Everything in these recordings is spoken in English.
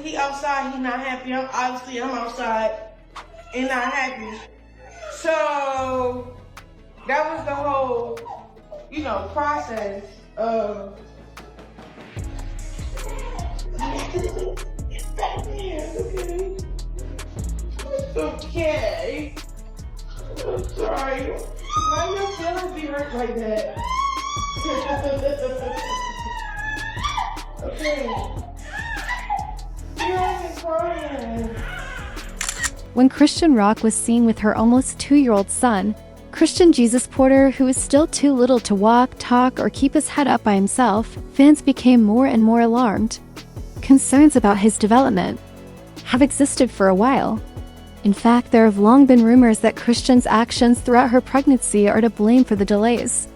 he outside, he not happy. I'm outside and not happy. So that was the whole, process of it's okay. It's okay. I'm sorry. Why your feelings be hurt like that? Okay. You're crying. When Chrisean Rock was seen with her almost 2-year-old son, Christian Jesus Porter, who is still too little to walk, talk, or keep his head up by himself, fans became more and more alarmed. Concerns about his development have existed for a while. In fact, there have long been rumors that Christian's actions throughout her pregnancy are to blame for the delays.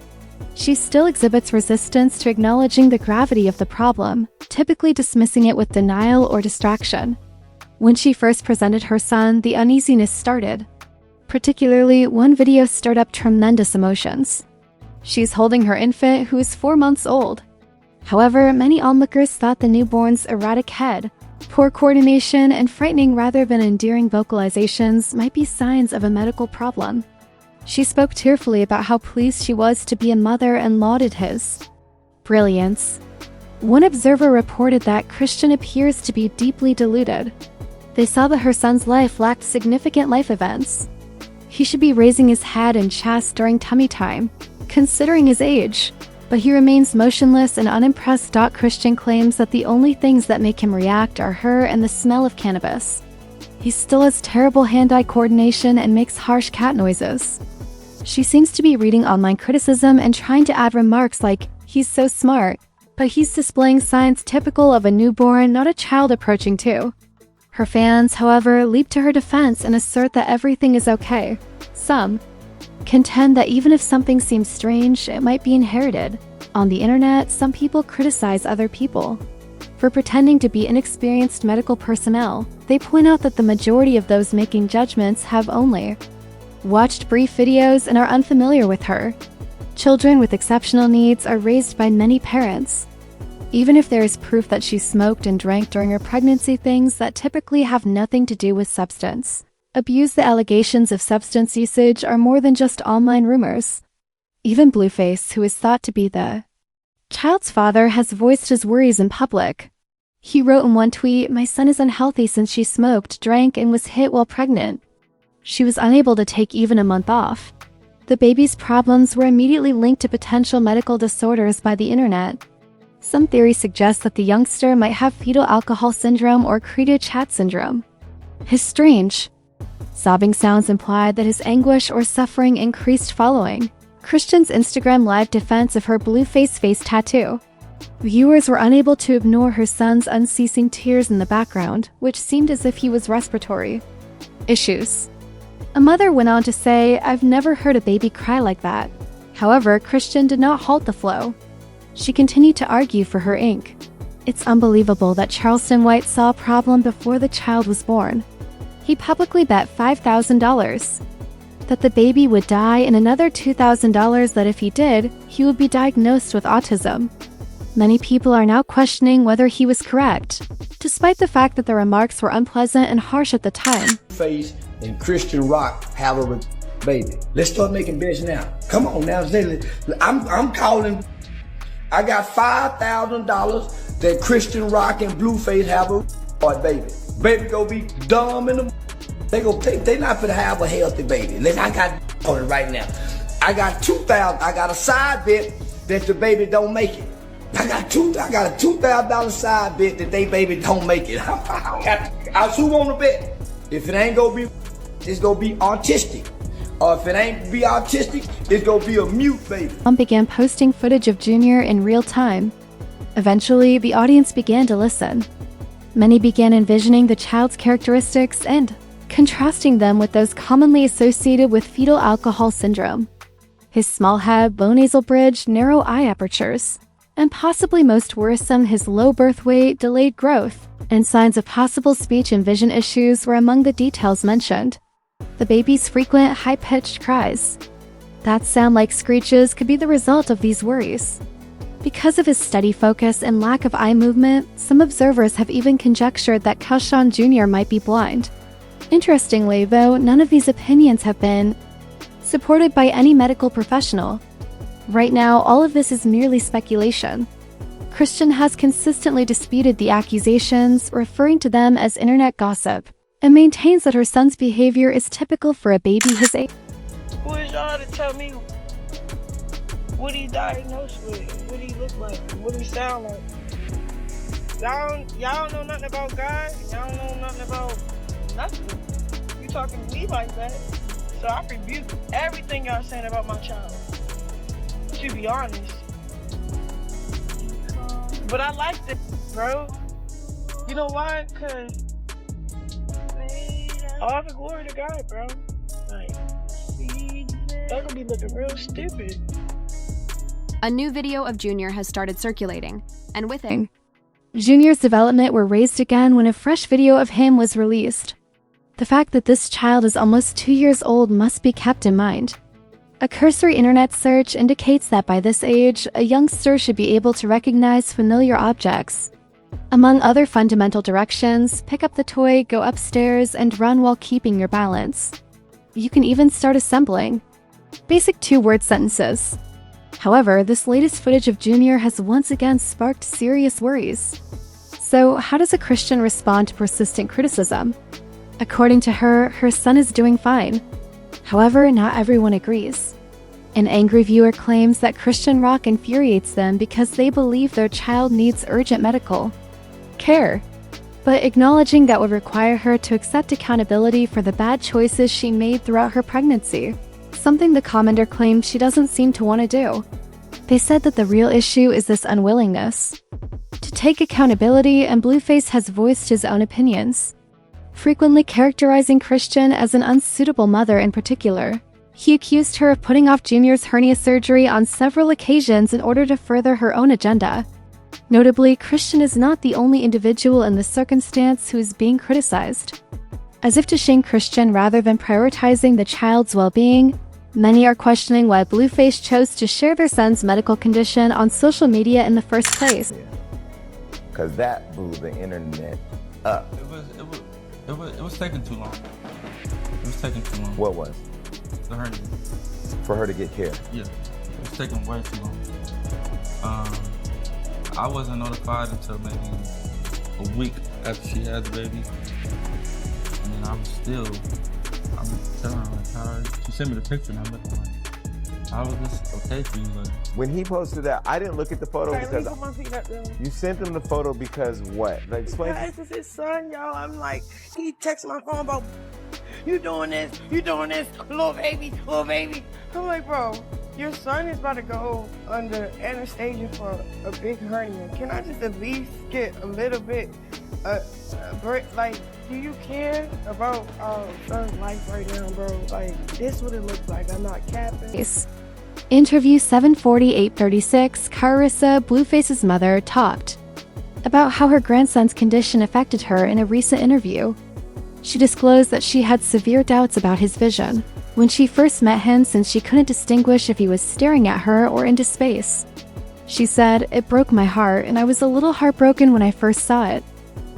She still exhibits resistance to acknowledging the gravity of the problem, typically dismissing it with denial or distraction. When she first presented her son, the uneasiness started. Particularly, one video stirred up tremendous emotions. She's holding her infant, who is 4 months old. However, many onlookers thought the newborn's erratic head, poor coordination, and frightening rather than endearing vocalizations might be signs of a medical problem. She spoke tearfully about how pleased she was to be a mother and lauded his brilliance. One observer reported that Chrisean appears to be deeply deluded. They saw that her son's life lacked significant life events. He should be raising his head and chest during tummy time, considering his age, but he remains motionless and unimpressed. Chrisean claims that the only things that make him react are her and the smell of cannabis. He still has terrible hand-eye coordination and makes harsh cat noises. She seems to be reading online criticism and trying to add remarks like, "He's so smart," but he's displaying signs typical of a newborn, not a child approaching 2. Her fans, however, leap to her defense and assert that everything is okay. Some contend that even if something seems strange, it might be inherited. On the internet, some people criticize other people for pretending to be inexperienced medical personnel. They point out that the majority of those making judgments have only watched brief videos and are unfamiliar with her. Children with exceptional needs are raised by many parents. Even if there is proof that she smoked and drank during her pregnancy, things that typically have nothing to do with substance abuse, the allegations of substance usage are more than just online rumors. Even Blueface, who is thought to be the child's father, has voiced his worries in public. He wrote in one tweet, "My son is unhealthy since she smoked, drank, and was hit while pregnant. She was unable to take even a month off." The baby's problems were immediately linked to potential medical disorders by the internet. Some theories suggest that the youngster might have fetal alcohol syndrome or Credit syndrome. His strange sobbing sounds implied that his anguish or suffering increased following Chrisean's Instagram live defense of her Blueface face tattoo. Viewers were unable to ignore her son's unceasing tears in the background, which seemed as if he was respiratory issues. A mother went on to say, "I've never heard a baby cry like that." However, Chrisean did not halt the flow. She continued to argue for her ink. "It's unbelievable that Charleston White saw a problem before the child was born. He publicly bet $5,000 that the baby would die and another $2,000 that if he did, he would be diagnosed with autism." Many people are now questioning whether he was correct, despite the fact that the remarks were unpleasant and harsh at the time. Face and Chrisean Rock have a baby. Let's start making bets now. Come on now, I'm calling. I got $5,000 that Chrisean Rock and Blueface have a baby. Baby gonna be dumb in the. They not gonna have a healthy baby. I got on it right now. I got 2,000. I got a side bet that the baby don't make it. I got a $2,000 side bet that they baby don't make it. Who wanna bet? If it ain't gonna be, it's gonna be autistic. Or if it ain't be autistic, it's gonna be a mute baby. Began posting footage of Junior in real time. Eventually, the audience began to listen. Many began envisioning the child's characteristics and contrasting them with those commonly associated with fetal alcohol syndrome. His small head, low nasal bridge, narrow eye apertures, and possibly most worrisome, his low birth weight, delayed growth, and signs of possible speech and vision issues were among the details mentioned. The baby's frequent, high-pitched cries that sound like screeches could be the result of these worries. Because of his steady focus and lack of eye movement, some observers have even conjectured that Chrisean Jr. might be blind. Interestingly, though, none of these opinions have been supported by any medical professional. Right now, all of this is merely speculation. Chrisean has consistently disputed the accusations, referring to them as internet gossip, and maintains that her son's behavior is typical for a baby his age. Who is y'all to tell me what he diagnosed with, what he look like, what he sound like? Y'all don't know nothing about God. Y'all don't know nothing about nothing. You talking to me like that? So I rebuke everything y'all saying about my child. To be honest. But I like this, bro. You know why? Cause all the glory to God, bro. Like, they're gonna be looking real stupid. A new video of Junior has started circulating, and with it, Junior's development were raised again when a fresh video of him was released. The fact that this child is almost 2 years old must be kept in mind. A cursory internet search indicates that by this age, a youngster should be able to recognize familiar objects. Among other fundamental directions, pick up the toy, go upstairs, and run while keeping your balance. You can even start assembling. Basic 2-word sentences. However, this latest footage of Junior has once again sparked serious worries. So, how does a Christian respond to persistent criticism? According to her, her son is doing fine. However, not everyone agrees. An angry viewer claims that Chrisean Rock infuriates them because they believe their child needs urgent medical care, but acknowledging that would require her to accept accountability for the bad choices she made throughout her pregnancy, something the commenter claimed she doesn't seem to want to do. They said that the real issue is this unwillingness to take accountability, and Blueface has voiced his own opinions, frequently characterizing Chrisean as an unsuitable mother in particular. He accused her of putting off Junior's hernia surgery on several occasions in order to further her own agenda. Notably, Chrisean is not the only individual in this circumstance who is being criticized. As if to shame Chrisean rather than prioritizing the child's well-being, many are questioning why Blueface chose to share their son's medical condition on social media in the first place. Because that blew the internet up. It was taking too long. It was taking too long. What was? The hernia. For her to get care? Yeah, it was taking way too long. I wasn't notified until maybe a week after she had the baby. And then I'm telling her, like, how, she sent me the picture and I'm looking like, how was this okay for you? Like, when he posted that, I didn't look at the photo because you sent him the photo because what? Like, explain. This is his son, y'all. I'm like, he texted my phone about, you doing this, little baby. I'm like, bro, your son is about to go under anesthesia for a big hernia. Can I just at least get a little bit, like, do you care about our son's life right now, bro? Like, this is what it looks like. I'm not capping. Interview 74836, Carissa, Blueface's mother, talked about how her grandson's condition affected her in a recent interview. She disclosed that she had severe doubts about his vision when she first met him, since she couldn't distinguish if he was staring at her or into space. She said, "It broke my heart, and I was a little heartbroken when I first saw it."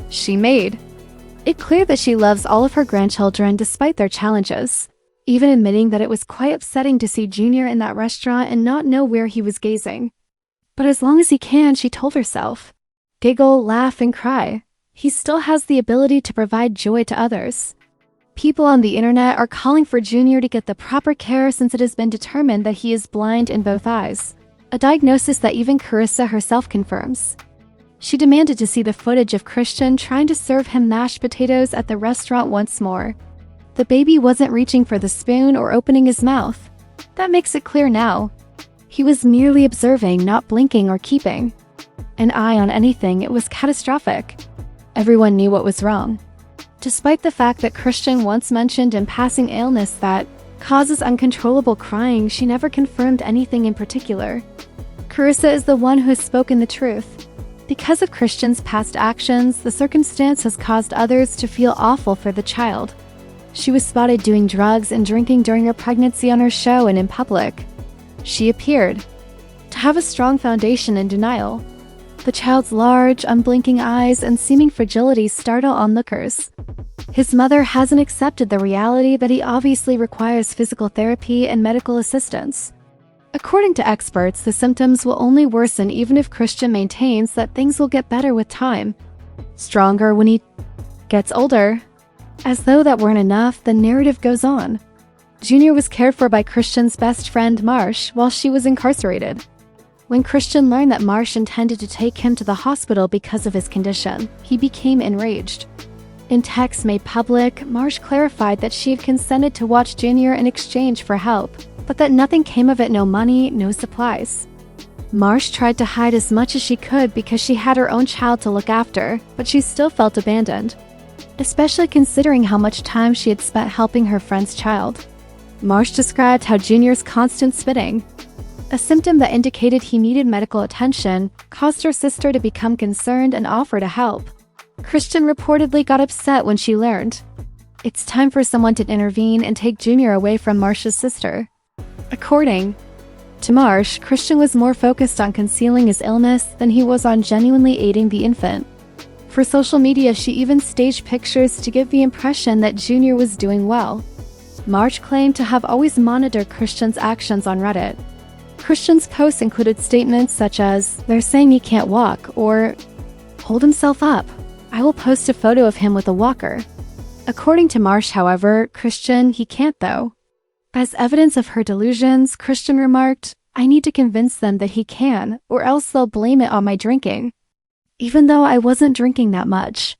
She made it clear that she loves all of her grandchildren despite their challenges, even admitting that it was quite upsetting to see Junior in that restaurant and not know where he was gazing. But as long as he can, she told herself, giggle, laugh, and cry, he still has the ability to provide joy to others. People on the internet are calling for Junior to get the proper care since it has been determined that he is blind in both eyes, a diagnosis that even Carissa herself confirms. She demanded to see the footage of Chrisean trying to serve him mashed potatoes at the restaurant once more. The baby wasn't reaching for the spoon or opening his mouth. That makes it clear now. He was merely observing, not blinking or keeping an eye on anything. It was catastrophic. Everyone knew what was wrong. Despite the fact that Chrisean once mentioned in passing illness that causes uncontrollable crying, she never confirmed anything in particular. Carissa is the one who has spoken the truth. Because of Chrisean's past actions, the circumstance has caused others to feel awful for the child. She was spotted doing drugs and drinking during her pregnancy on her show and in public. She appeared to have a strong foundation in denial. The child's large, unblinking eyes and seeming fragility startle onlookers. His mother hasn't accepted the reality that he obviously requires physical therapy and medical assistance. According to experts, the symptoms will only worsen even if Christian maintains that things will get better with time. Stronger when he gets older. As though that weren't enough, the narrative goes on. Junior was cared for by Christian's best friend Marsh while she was incarcerated. When Christian learned that Marsh intended to take him to the hospital because of his condition, he became enraged. In texts made public, Marsh clarified that she had consented to watch Junior in exchange for help, but that nothing came of it, no money, no supplies. Marsh tried to hide as much as she could because she had her own child to look after, but she still felt abandoned, especially considering how much time she had spent helping her friend's child. Marsh described how Junior's constant spitting, a symptom that indicated he needed medical attention, caused her sister to become concerned and offer to help. Christian reportedly got upset when she learned. It's time for someone to intervene and take Junior away from Marsh's sister. According to Marsh, Christian was more focused on concealing his illness than he was on genuinely aiding the infant. For social media, she even staged pictures to give the impression that Junior was doing well. Marsh claimed to have always monitored Christian's actions on Reddit. Christian's posts included statements such as, "They're saying he can't walk," or "Hold himself up. I will post a photo of him with a walker." According to Marsh, however, he can't though. As evidence of her delusions, Christian remarked, "I need to convince them that he can, or else they'll blame it on my drinking. Even though I wasn't drinking that much."